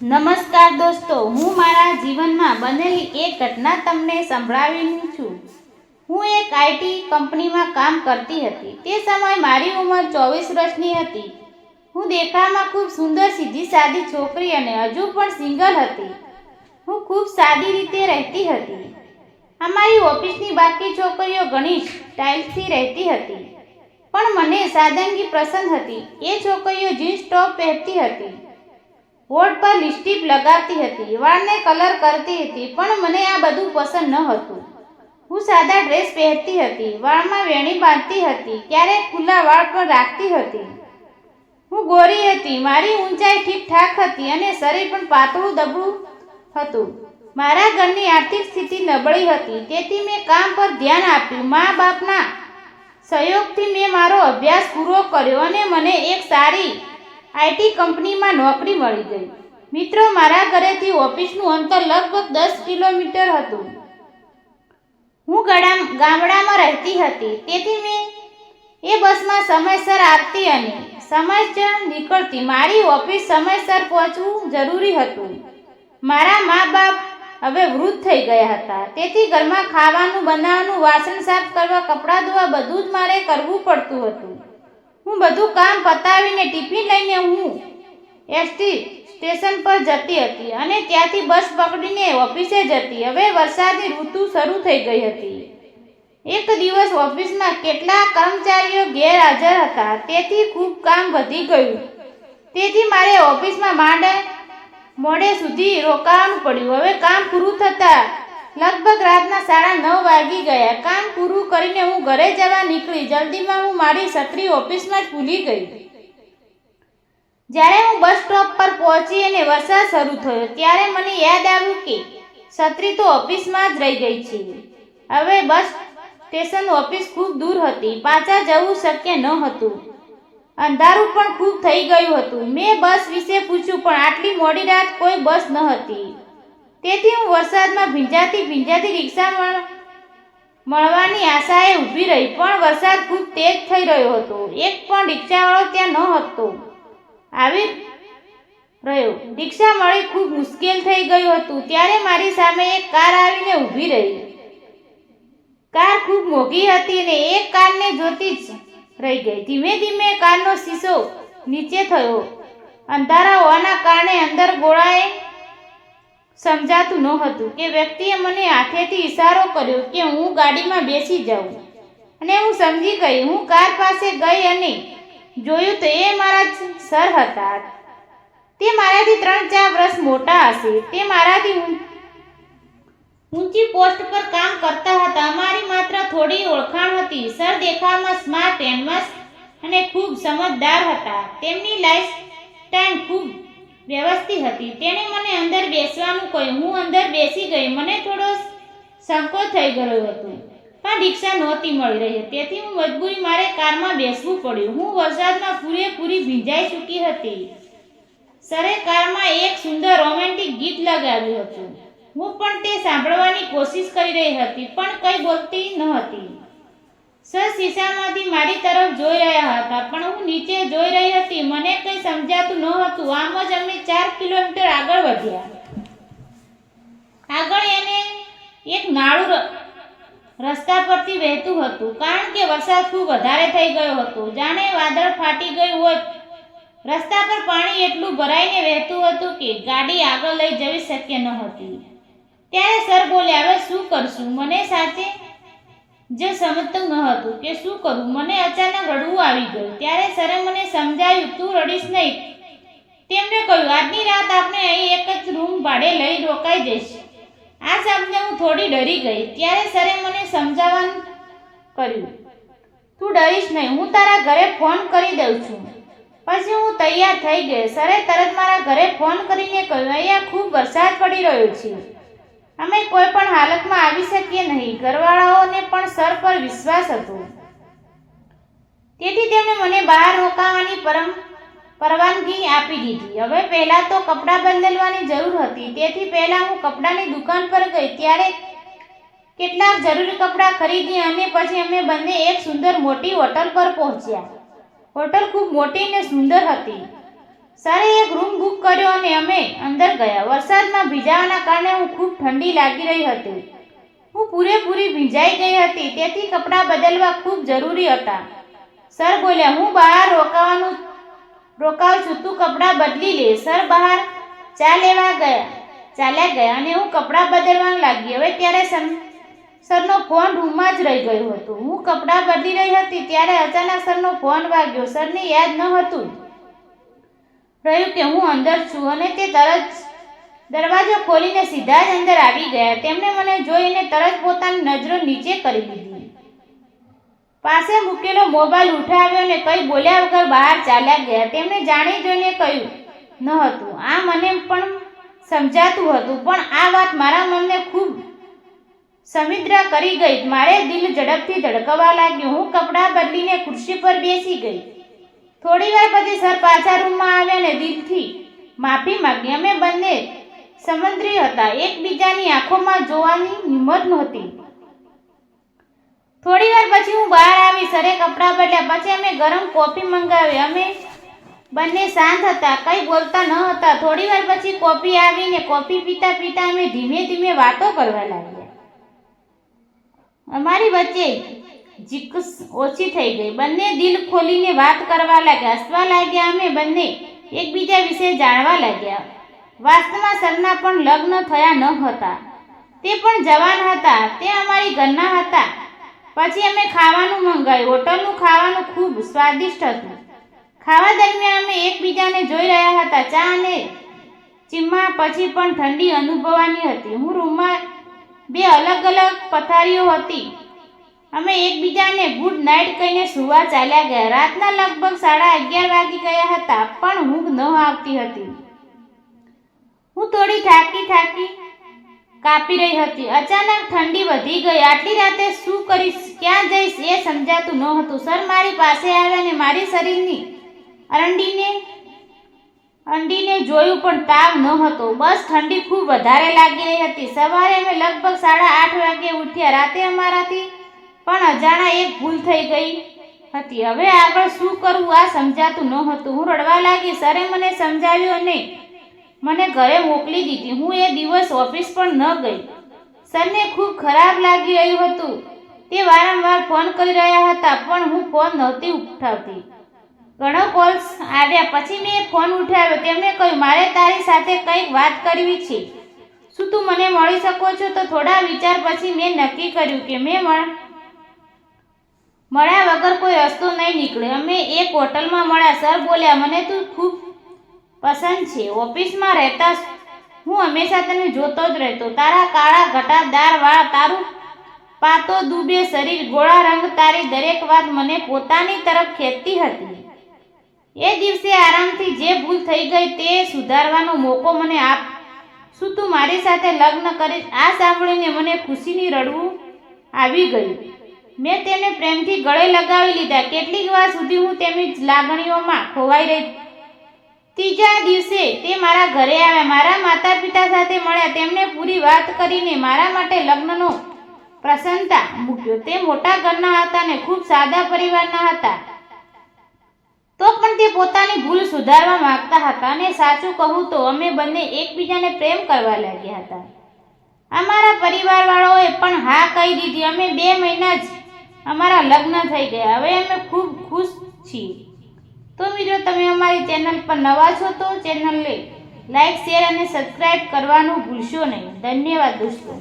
નમસ્કાર દોસ્તો, હું મારા જીવનમાં બનેલી એક ઘટના તમને સંભળાવીની છું. હું એક આઈટી કંપનીમાં કામ કરતી હતી. તે સમયે મારી ઉંમર 24 વર્ષની હતી. હું દેખાવમાં ખૂબ સુંદર સીધી સાદી છોકરી અને હજુ પણ સિંગલ હતી. હું ખૂબ સાદી રીતે રહેતી હતી. અમારી ઓફિસની બાકી છોકરીઓ ઘણી સ્ટાઇલથી રહેતી હતી, પણ મને સાદગી પસંદ હતી. એ છોકરીઓ જીન્સ ટોપ પહેરતી હતી, હોઠ પર લિપસ્ટિક લગાવતી હતી, વાળને કલર કરતી હતી, પણ મને આ બધું પસંદ ન હતું. હું સાદા ડ્રેસ પહેરતી હતી, વાળમાં વેણી બાંધતી હતી, ક્યારેક ખુલ્લા વાળ પણ રાખતી હતી. હું ગોરી હતી, મારી ઊંચાઈ ઠીકઠાક હતી અને શરીર પણ પાતળું દબળું હતું. મારા ઘરની આર્થિક સ્થિતિ નબળી હતી, તેથી મેં કામ પર ધ્યાન આપ્યું. મા બાપના સહયોગથી મેં મારો અભ્યાસ પૂરો કર્યો અને મને એક સારી આઈટી કંપનીમાં નોકરી મળી ગઈ. મિત્રો, મારા ઘરેથી ઓફિસનું અંતર લગભગ 10 કિલોમીટર હતું. હું ગામડામાં રહેતી હતી, તેથી મેં એ બસમાં સમયસર આવતી અને સમયસર નીકળતી. મારી ઓફિસ સમયસર પહોંચવું જરૂરી હતું. મારા મા બાપ હવે વૃદ્ધ થઈ ગયા હતા, તેથી ઘરમાં ખાવાનું બનાવવાનું, વાસણ સાફ કરવા, કપડાં ધોવા બધું જ મારે કરવું પડતું હતું. હું બધું કામ પતાવીને ટિફિન લઈને હું એસટી સ્ટેશન પર જતી હતી અને ત્યાંથી બસ પકડીને ઓફિસે જતી. હવે વરસાદની ઋતુ શરૂ થઈ ગઈ હતી. એક દિવસ ઓફિસમાં કેટલાક કર્મચારીઓ ગેરહાજર હતા, તેથી ખૂબ કામ વધી ગયું. તેથી મારે ઓફિસમાં મોડે સુધી રોકાવાનું પડ્યું. હવે કામ પૂરું થતાં લગભગ રાતના 9:30 વાગી ગયા. કામ પૂરું કરીને હું ઘરે જવા નીકળી. જલ્દીમાં હું મારી છત્રી ઓફિસમાં જ ભૂલી ગઈ. જ્યારે હું બસ સ્ટોપ પર પહોંચી અને વરસાદ શરૂ થયો, ત્યારે મને યાદ આવ્યું કે છત્રી તો ઓફિસમાં જ રહી ગઈ છે. હવે બસ સ્ટેશન ઓફિસ ખૂબ દૂર હતી. પાછા જવું શક્ય ન હતું. અંધારું પણ ખૂબ થઈ ગયું હતું. મેં બસ વિશે પૂછ્યું, પણ આટલી મોડી રાત કોઈ બસ ન હતી. તેથી હું વરસાદમાં ભીંજાતી રિક્ષા મળવાની આશાએ ઊભી રહી, પણ વરસાદ ખૂબ તેજ થઈ રહ્યો હતો. એક પણ રિક્ષાવાળો ત્યાં નહોતો આવી રહ્યો. રિક્ષા મળી ખૂબ મુશ્કેલ થઈ ગયું હતું. ત્યારે મારી સામે એક કાર આવીને ઊભી રહી. કાર ખૂબ મોંઘી હતી અને એક કારને જોતી જ રહી ગઈ. ધીમે ધીમે કારનો શીશો નીચે થયો. અંધારા હોવાના કારણે અંદર ગોળાએ સમજાતું નહોતું કે વ્યક્તિએ મને હાથેથી ઇશારો કર્યો કે હું ગાડીમાં બેસી જાઉં, અને હું સમજી ગઈ. હું કાર પાસે ગઈ અને જોયું તો એ મારા જ સર હતા. તે મારાથી 3-4 વર્ષ મોટા હશે. તે મારાથી ઊંચી પોસ્ટ પર કામ કરતા હતા. અમારી માત્ર થોડી ઓળખાણ હતી. સર દેખાવમાં સ્માર્ટ, હેન્ડસમ અને ખૂબ સમજદાર હતા. તેમની લાઈફસ્ટાઈલ ખૂબ વ્યવસ્થિત હતી. તેણે મને અંદર બેસવાનું કહ્યું. હું અંદર બેસી ગઈ. મને થોડો સંકોચ થઈ ગયો હતો, પણ રિક્ષા નહોતી મળી રહી, તેથી હું મજબૂરી મારે કારમાં બેસવું પડ્યું. હું વરસાદમાં પૂરેપૂરી ભીંજાઈ ચૂકી હતી. સરે કારમાં એક સુંદર રોમેન્ટિક ગીત લગાવ્યું હતું. હું પણ તે સાંભળવાની કોશિશ કરી રહી હતી, પણ કંઈ બોલતી ન હતી. સર શીશામાંથી મારી તરફ જોઈ રહ્યા હતા, પણ હું નીચે જોઈ રહી હતી. મને કંઈ સમજાતું ન હતું. આમ જ અમે 4 કિલોમીટર આગળ વધ્યા. આગળ એને એક નાળું રસ્તા પરથી વહેતું હતું, કારણ કે વરસાદ ખૂબ વધારે થઈ ગયો હતો, જાણે વાદળ ફાટી ગયું હોય. રસ્તા પર પાણી એટલું ભરાઈને વહેતું હતું કે ગાડી આગળ લઈ જવી શક્ય ન હતી. ત્યારે સર બોલ્યા, હવે શું કરશું? મને સાચે જ સમજતું ન હતું કે શું કરું. મને અચાનક રડવું આવી ગયું. ત્યારે સરે મને સમજાવ્યું, તું રડીશ નહીં. તેમણે કહ્યું, આજની રાત આપણે અહીં એક જ રૂમ ભાડે લઈ રોકાઈ જઈશું. આ સાંભળીને હું થોડી ડરી ગઈ. ત્યારે સરે મને સમજાવવાનું કર્યું, તું ડરીશ નહીં, હું તારા ઘરે ફોન કરી દઉં છું. પછી હું તૈયાર થઈ ગઈ. સરે તરત મારા ઘરે ફોન કરીને કહ્યું, અહીંયા ખૂબ વરસાદ પડી રહ્યો છે, અમે કોઈ પણ હાલતમાં આવી શકીએ નહીં. ઘરવાળાઓને પણ સર પર વિશ્વાસ હતો, તેથી તેમણે મને બહાર રોકાવાની પરવાનગી આપી દીધી. હવે પહેલાં તો કપડાં બદલવાની જરૂર હતી, તેથી પહેલાં હું કપડાની દુકાન પર ગઈ. ત્યારે કેટલાક જરૂરી કપડાં ખરીદી અને પછી અમે બંને એક સુંદર મોટી હોટલ પર પહોંચ્યા. હોટલ ખૂબ મોટી અને સુંદર હતી. સરે એક રૂમ બુક કર્યો અને અમે અંદર ગયા. વરસાદમાં ભીંજાવાના કારણે હું ખૂબ ઠંડી લાગી રહી હતી. હું પૂરેપૂરી ભીંજાઈ ગઈ હતી, તેથી કપડાં બદલવા ખૂબ જરૂરી હતા. સર બોલ્યા, હું બહાર રોકાઉં છું, તું કપડાં બદલી લે. સર બહાર ચાલ્યા ગયા અને હું કપડાં બદલવા લાગી. હવે ત્યારે સરનો ફોન રૂમમાં જ રહી ગયો હતો. હું કપડાં બદલી રહી હતી ત્યારે અચાનક સરનો ફોન વાગ્યો. સરને યાદ ન હતું રહ્યું કે હું અંદર છું અને તે તરત દરવાજો ખોલીને સીધા જ અંદર આવી ગયા. તેમણે મને જોઈને તરત પોતાની નજરો નીચે કરી લીધી, પાસે મૂકેલો મોબાઈલ ઉઠાવ્યો અને કંઈ બોલ્યા વગર બહાર ચાલ્યા ગયા. તેમણે જાણી જોઈને કહ્યું ન હતું. આ મને પણ સમજાતું હતું, પણ આ વાત મારા મનને ખૂબ સમિદ્રા કરી ગઈ. મારે દિલ ઝડપથી ધડકવા લાગ્યું. હું કપડાં બદલીને ખુરશી પર બેસી ગઈ. થોડી વાર પછી સર પાછા રૂમમાં આવ્યા અને દિલથી માફી માંગી. અમે બંને સમંદરી હતા, એકબીજાની આંખોમાં જોવાની હિંમત નહોતી. થોડી વાર પછી હું બહાર આવી. સરે કપડાં બદલ્યા. પછી અમે ગરમ કોફી મંગાવી. અમે બંને શાંત હતા, કંઈ બોલતા ન હતા. થોડી વાર પછી કોફી આવીને કોફી પીતા પીતા અમે ધીમે ધીમે વાતો કરવા લાગ્યા. અમારી વચ્ચે ઝીકસ ઓછી થઈ ગઈ. બંને દિલ ખોલીને વાત કરવા લાગ્યા, હસવા લાગ્યા. અમે બંને એકબીજા વિશે જાણવા લાગ્યા. વાસ્તવમાં સરના પણ લગ્ન થયા ન હતા, તે પણ જવાન હતા. તે અમારી ઘરના હતા. પછી અમે ખાવાનું મંગાવ્યું. હોટલનું ખાવાનું ખૂબ સ્વાદિષ્ટ હતું. ખાવા દરમિયાન અમે એકબીજાને જોઈ રહ્યા હતા. ચા અને ચીમ્મા પછી પણ ઠંડી અનુભવવાની હતી. હું રૂમમાં બે અલગ અલગ પથારીઓ હતી. અમે એકબીજાને ગુડ નાઇટ કહીને સુવા ચાલ્યા ગયા. રાતના લગભગ 11:30 વાગી ગયા હતા, પણ ઊંઘ ન આવતી હતી. હું થોડી થાકી કાપી રહી હતી. અચાનક ઠંડી વધી ગઈ. આટલી રાતે શું કરીશ, ક્યાં જઈશ એ સમજાતું ન હતું. સર મારી પાસે આવ્યા અને મારી શરીરની અંડીને જોયું, પણ તાવ ન હતો. બસ ઠંડી ખૂબ વધારે લાગી રહી હતી. સવારે અમે લગભગ 8:30 વાગે ઉઠ્યા. રાતે અમારાથી પણ અજાણા એક ભૂલ થઈ ગઈ હતી. હવે આગળ શું કરવું આ સમજાતું ન હતું. હું રડવા લાગી. સરે મને સમજાવ્યું અને મને ઘરે મોકલી દીધી. હું એ દિવસ ઓફિસ પણ ન ગઈ. સરને ખૂબ ખરાબ લાગી રહ્યું હતું. તે વારંવાર ફોન કરી રહ્યા હતા, પણ હું ફોન નહોતી ઉઠાવતી. ઘણો કોલ્સ આવ્યા. પછી મેં ફોન ઉઠાવ્યો. તેમણે કહ્યું, મારે તારી સાથે કંઈક વાત કરવી છે. શું તું મને મળી શકો છો? તો થોડા વિચાર પછી મેં નક્કી કર્યું કે મળ્યા વગર કોઈ રસ્તો નહીં નીકળે. અમે એક હોટલમાં મળ્યા. સર બોલ્યા, મને તું ખૂબ પસંદ છે. ઓફિસમાં રહેતા હું હંમેશા તને જોતો જ રહેતો. તારા કાળા ઘટાદાર વાળ, તારું પાતો દુબે શરીર, ગોળા રંગ, તારી દરેક વાત મને પોતાની તરફ ખેંચતી હતી. એ દિવસે આરામથી જે ભૂલ થઈ ગઈ તે સુધારવાનો મોકો મને આપ. શું તું મારી સાથે લગ્ન કરીશ? આ સાંભળીને મને ખુશીની રડવું આવી ગયું. મેં તેને પ્રેમથી ગળે લગાવી લીધા. કેટલીક વાર સુધી હું તેમની લાગણીઓમાં ખોવાઈ રહી. ત્રીજા દિવસે તે મારા ઘરે આવ્યા. મારા માતા પિતા સાથે મળ્યા. તેમણે પૂરી વાત કરીને મારા માટે લગ્નનો પ્રસન્નતા મૂક્યો. તે મોટા ઘરના હતા અને ખૂબ સાદા પરિવારના હતા. તો પણ તે પોતાની ભૂલ સુધારવા માંગતા હતા. અને સાચું કહું તો અમે બંને એકબીજાને પ્રેમ કરવા લાગ્યા હતા. અમારા પરિવારવાળાઓએ પણ હા કહી દીધી. અમે 2 મહિના જ અમારા લગ્ન થઈ ગયા. હવે અમે ખૂબ ખુશ છીએ. તો મિત્રો, તમે અમારી ચેનલ પર નવા છો તો ચેનલને લાઈક, શેર અને સબસ્ક્રાઈબ કરવાનું ભૂલશો નહીં. ધન્યવાદ દોસ્તો.